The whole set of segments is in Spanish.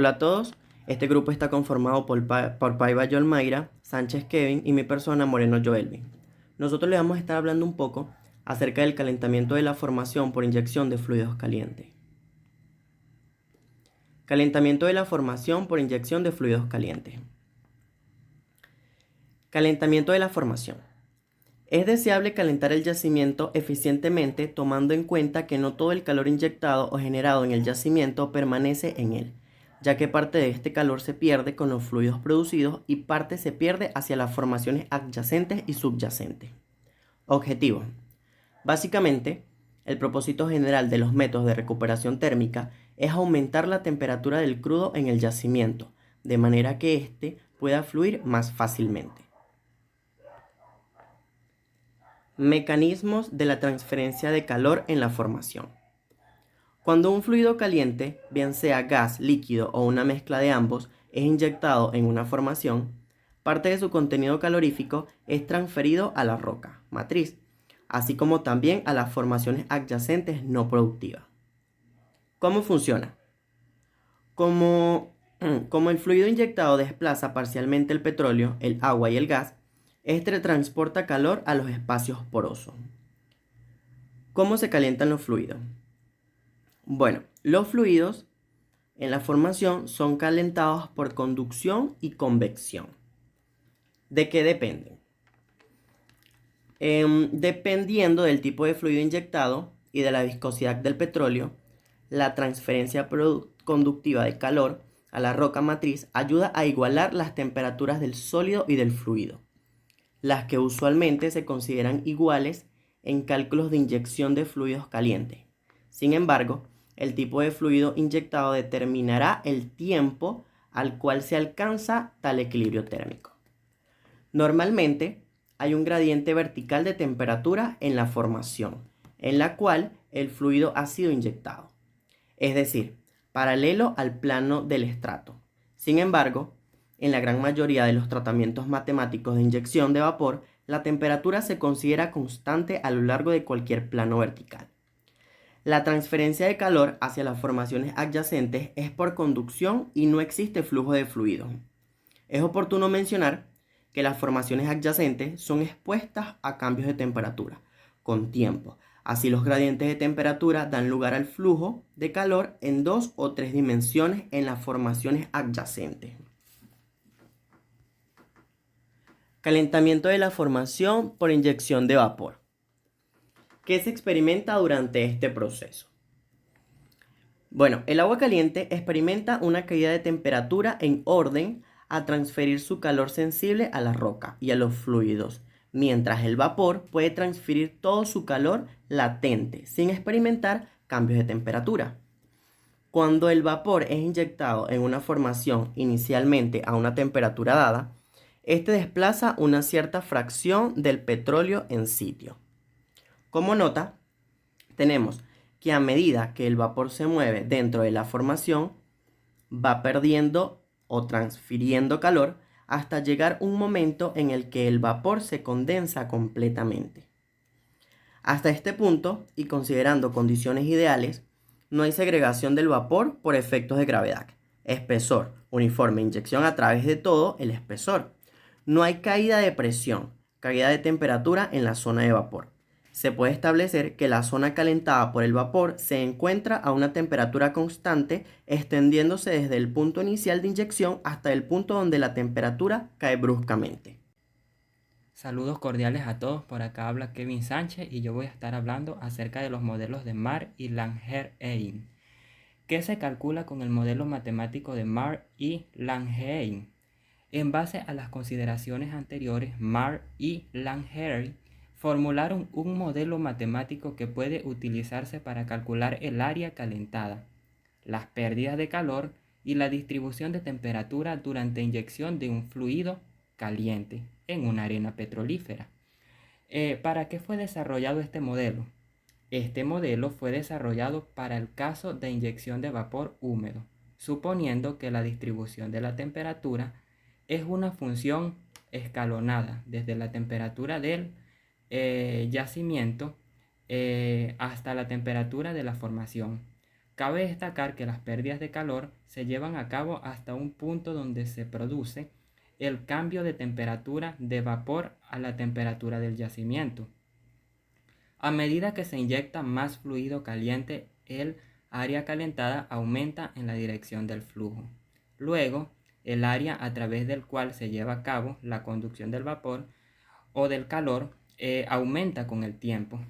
Hola a todos, este grupo está conformado por Paiva Yolmaira, Sánchez Kevin y mi persona Moreno Joelvin. Nosotros le vamos a estar hablando un poco acerca del calentamiento de la formación por inyección de fluidos calientes. Calentamiento de la formación por inyección de fluidos calientes. Calentamiento de la formación. Es deseable calentar el yacimiento eficientemente tomando en cuenta que no todo el calor inyectado o generado en el yacimiento permanece en él, ya que parte de este calor se pierde con los fluidos producidos y parte se pierde hacia las formaciones adyacentes y subyacentes. Objetivo. Básicamente, el propósito general de los métodos de recuperación térmica es aumentar la temperatura del crudo en el yacimiento, de manera que éste pueda fluir más fácilmente. Mecanismos de la transferencia de calor en la formación. Cuando un fluido caliente, bien sea gas, líquido o una mezcla de ambos, es inyectado en una formación, parte de su contenido calorífico es transferido a la roca matriz, así como también a las formaciones adyacentes no productivas. ¿Cómo funciona? Como el fluido inyectado desplaza parcialmente el petróleo, el agua y el gas, este transporta calor a los espacios porosos. ¿Cómo se calientan los fluidos? Bueno, los fluidos en la formación son calentados por conducción y convección. ¿De qué dependen? Dependiendo del tipo de fluido inyectado y de la viscosidad del petróleo, la transferencia conductiva de calor a la roca matriz ayuda a igualar las temperaturas del sólido y del fluido, las que usualmente se consideran iguales en cálculos de inyección de fluidos calientes. Sin embargo, el tipo de fluido inyectado determinará el tiempo al cual se alcanza tal equilibrio térmico. Normalmente, hay un gradiente vertical de temperatura en la formación, en la cual el fluido ha sido inyectado, es decir, paralelo al plano del estrato. Sin embargo, en la gran mayoría de los tratamientos matemáticos de inyección de vapor, la temperatura se considera constante a lo largo de cualquier plano vertical. La transferencia de calor hacia las formaciones adyacentes es por conducción y no existe flujo de fluido. Es oportuno mencionar que las formaciones adyacentes son expuestas a cambios de temperatura con tiempo. Así los gradientes de temperatura dan lugar al flujo de calor en 2 o 3 dimensiones en las formaciones adyacentes. Calentamiento de la formación por inyección de vapor. ¿Qué se experimenta durante este proceso? Bueno, el agua caliente experimenta una caída de temperatura en orden a transferir su calor sensible a la roca y a los fluidos, mientras el vapor puede transferir todo su calor latente sin experimentar cambios de temperatura. Cuando el vapor es inyectado en una formación inicialmente a una temperatura dada, este desplaza una cierta fracción del petróleo en sitio. Como nota, tenemos que a medida que el vapor se mueve dentro de la formación, va perdiendo o transfiriendo calor hasta llegar un momento en el que el vapor se condensa completamente. Hasta este punto, y considerando condiciones ideales, no hay segregación del vapor por efectos de gravedad, espesor, uniforme, inyección a través de todo el espesor. No hay caída de presión, caída de temperatura en la zona de vapor. Se puede establecer que la zona calentada por el vapor se encuentra a una temperatura constante, extendiéndose desde el punto inicial de inyección hasta el punto donde la temperatura cae bruscamente. Saludos cordiales a todos, por acá habla Kevin Sánchez y yo voy a estar hablando acerca de los modelos de Marr y Langevin. ¿Qué se calcula con el modelo matemático de Marr y Langevin? En base a las consideraciones anteriores, Marr y Langevin formularon un modelo matemático que puede utilizarse para calcular el área calentada, las pérdidas de calor y la distribución de temperatura durante inyección de un fluido caliente en una arena petrolífera. ¿Para qué fue desarrollado este modelo? Este modelo fue desarrollado para el caso de inyección de vapor húmedo, suponiendo que la distribución de la temperatura es una función escalonada desde la temperatura del yacimiento hasta la temperatura de la formación. Cabe destacar que las pérdidas de calor se llevan a cabo hasta un punto donde se produce el cambio de temperatura de vapor a la temperatura del yacimiento. A medida que se inyecta más fluido caliente, el área calentada aumenta en la dirección del flujo. Luego, el área a través del cual se lleva a cabo la conducción del vapor o del calor aumenta con el tiempo.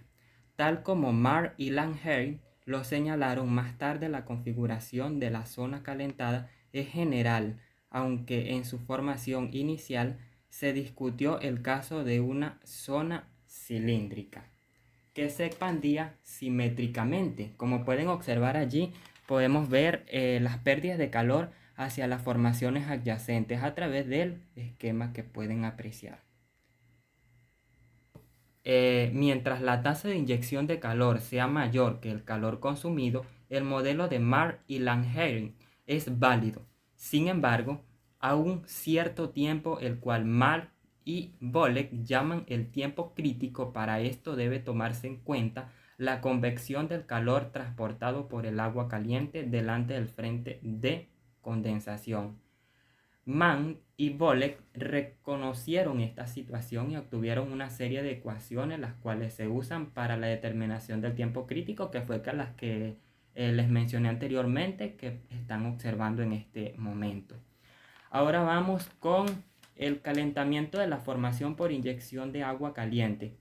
Tal como Marr y Langhare lo señalaron más tarde, la configuración de la zona calentada es general, aunque en su formación inicial se discutió el caso de una zona cilíndrica que se expandía simétricamente. Como pueden observar allí, podemos ver las pérdidas de calor hacia las formaciones adyacentes a través del esquema que pueden apreciar. Mientras la tasa de inyección de calor sea mayor que el calor consumido, el modelo de Marr y Langhare es válido. Sin embargo, a un cierto tiempo, el cual Marr y Bolek llaman el tiempo crítico, para esto debe tomarse en cuenta la convección del calor transportado por el agua caliente delante del frente de condensación. Mann y Bolek reconocieron esta situación y obtuvieron una serie de ecuaciones las cuales se usan para la determinación del tiempo crítico, que fue las que les mencioné anteriormente, que están observando en este momento. Ahora vamos con el calentamiento de la formación por inyección de agua caliente.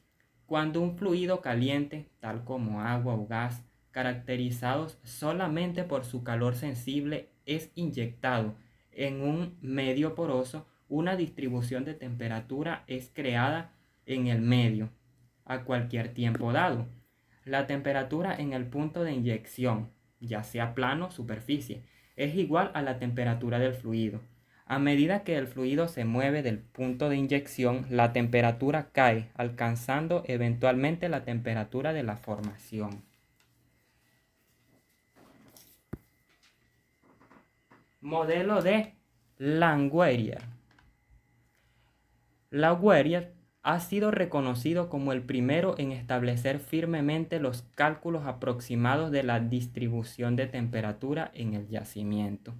Cuando un fluido caliente, tal como agua o gas, caracterizados solamente por su calor sensible, es inyectado en un medio poroso, una distribución de temperatura es creada en el medio a cualquier tiempo dado. La temperatura en el punto de inyección, ya sea plano o superficie, es igual a la temperatura del fluido. A medida que el fluido se mueve del punto de inyección, la temperatura cae, alcanzando eventualmente la temperatura de la formación. Modelo de Langmuir. Langmuir ha sido reconocido como el primero en establecer firmemente los cálculos aproximados de la distribución de temperatura en el yacimiento.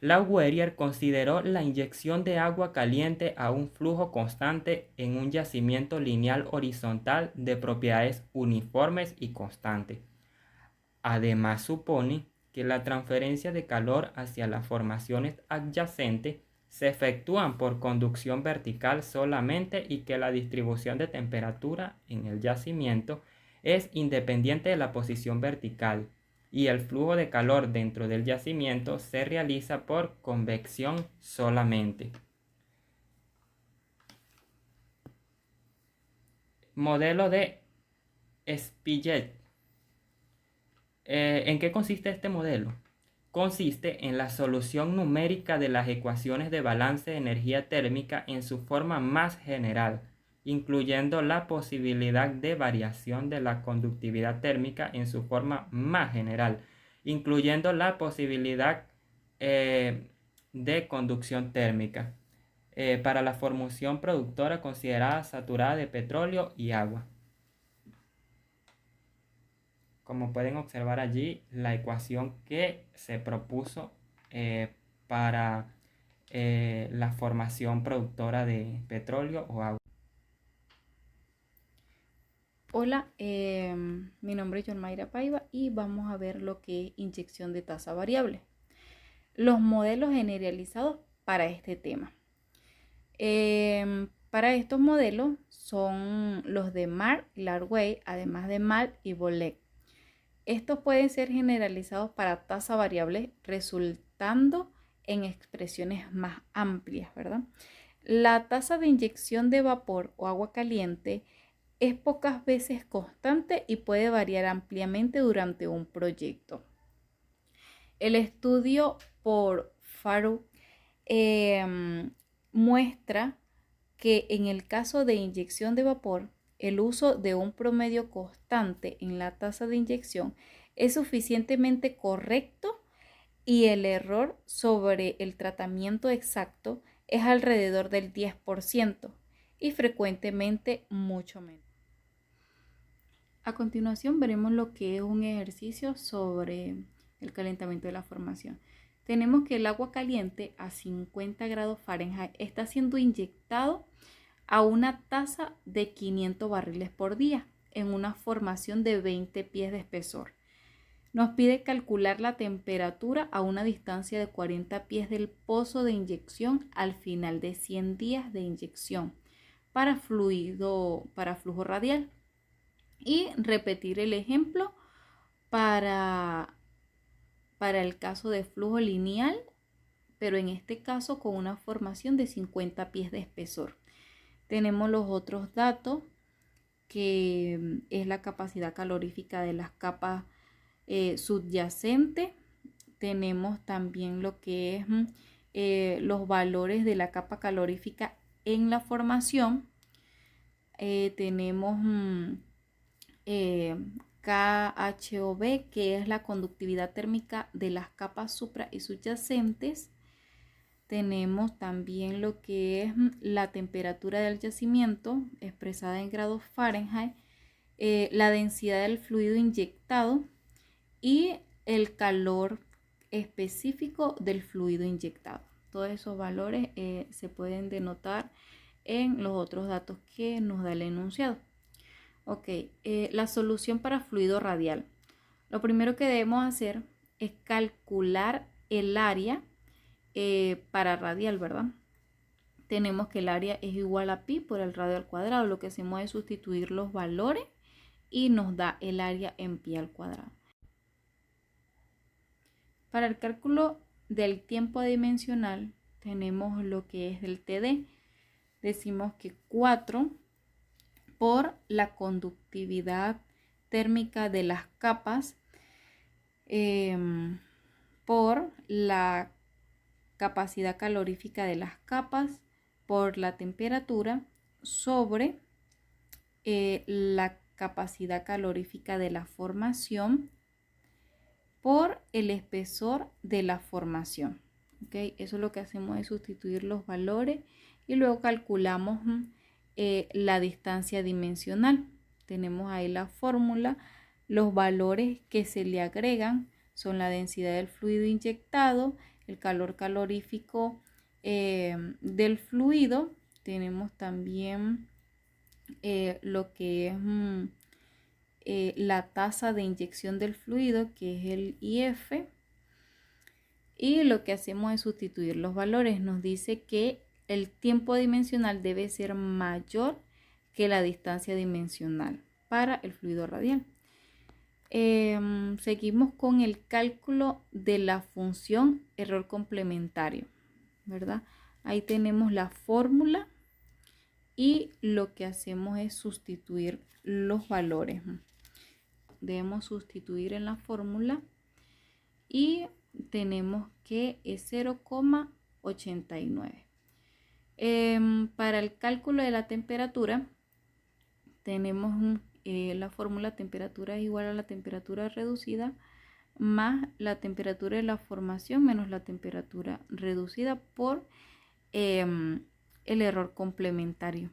Langmuir consideró la inyección de agua caliente a un flujo constante en un yacimiento lineal horizontal de propiedades uniformes y constantes. Además, supone que la transferencia de calor hacia las formaciones adyacentes se efectúan por conducción vertical solamente y que la distribución de temperatura en el yacimiento es independiente de la posición vertical y el flujo de calor dentro del yacimiento se realiza por convección solamente. Modelo de Spilett. ¿En qué consiste este modelo? Consiste en la solución numérica de las ecuaciones de balance de energía térmica en su forma más general, incluyendo la posibilidad de variación de la conductividad térmica en su forma más general, incluyendo la posibilidad de conducción térmica para la formación productora considerada saturada de petróleo y agua. Como pueden observar allí, la ecuación que se propuso para la formación productora de petróleo o agua. Hola, mi nombre es Yolmaira Paiva y vamos a ver lo que es inyección de tasa variable. Los modelos generalizados para este tema. Para estos modelos son los de Marr y Langmuir, además de Marr y Bolek. Estos pueden ser generalizados para tasa variable, resultando en expresiones más amplias, ¿verdad? La tasa de inyección de vapor o agua caliente es pocas veces constante y puede variar ampliamente durante un proyecto. El estudio por Farouk muestra que en el caso de inyección de vapor, el uso de un promedio constante en la tasa de inyección es suficientemente correcto y el error sobre el tratamiento exacto es alrededor del 10% y frecuentemente mucho menos. A continuación veremos lo que es un ejercicio sobre el calentamiento de la formación. Tenemos que el agua caliente a 50 grados Fahrenheit está siendo inyectado a una tasa de 500 barriles por día en una formación de 20 pies de espesor. Nos pide calcular la temperatura a una distancia de 40 pies del pozo de inyección al final de 100 días de inyección para flujo radial. Y repetir el ejemplo para el caso de flujo lineal, pero en este caso con una formación de 50 pies de espesor. Tenemos los otros datos, que es la capacidad calorífica de las capas subyacentes. Tenemos también lo que es los valores de la capa calorífica en la formación. Tenemos KHOV, que es la conductividad térmica de las capas supra y subyacentes. Tenemos también lo que es la temperatura del yacimiento expresada en grados Fahrenheit, la densidad del fluido inyectado y el calor específico del fluido inyectado. Todos esos valores se pueden denotar en los otros datos que nos da el enunciado. Ok, la solución para fluido radial. Lo primero que debemos hacer es calcular el área para radial, ¿verdad? Tenemos que el área es igual a pi por el radio al cuadrado. Lo que hacemos es sustituir los valores y nos da el área en pi al cuadrado. Para el cálculo del tiempo dimensional tenemos lo que es el TD. Decimos que 4 por la conductividad térmica de las capas por la capacidad calorífica de las capas por la temperatura sobre la capacidad calorífica de la formación por el espesor de la formación. ¿Okay? Eso lo que hacemos es sustituir los valores y luego calculamos la distancia dimensional. Tenemos ahí la fórmula. Los valores que se le agregan son la densidad del fluido inyectado, el calor calorífico del fluido. Tenemos también lo que es la tasa de inyección del fluido, que es el IF. Y lo que hacemos es sustituir los valores. Nos dice que el tiempo dimensional debe ser mayor que la distancia dimensional para el fluido radial. Seguimos con el cálculo de la función error complementario, ¿verdad? Ahí tenemos la fórmula y lo que hacemos es sustituir los valores. Debemos sustituir en la fórmula y tenemos que es 0,89. Para el cálculo de la temperatura tenemos la fórmula temperatura es igual a la temperatura reducida más la temperatura de la formación menos la temperatura reducida por el error complementario.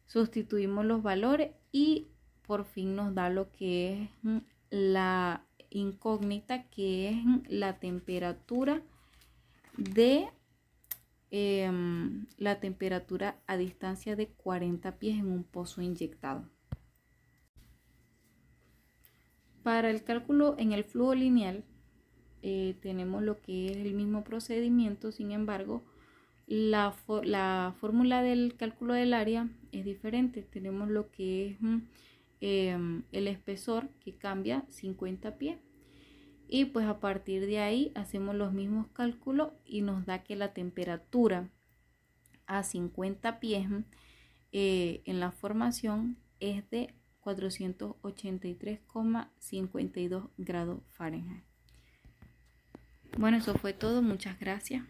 Sustituimos los valores y por fin nos da lo que es la incógnita, que es la temperatura de la temperatura a distancia de 40 pies en un pozo inyectado. Para el cálculo en el flujo lineal tenemos lo que es el mismo procedimiento, sin embargo la fórmula del cálculo del área es diferente. Tenemos lo que es el espesor, que cambia 50 pies, y pues a partir de ahí hacemos los mismos cálculos y nos da que la temperatura a 50 pies en la formación es de 483,52 grados Fahrenheit. Bueno, eso fue todo. Muchas gracias.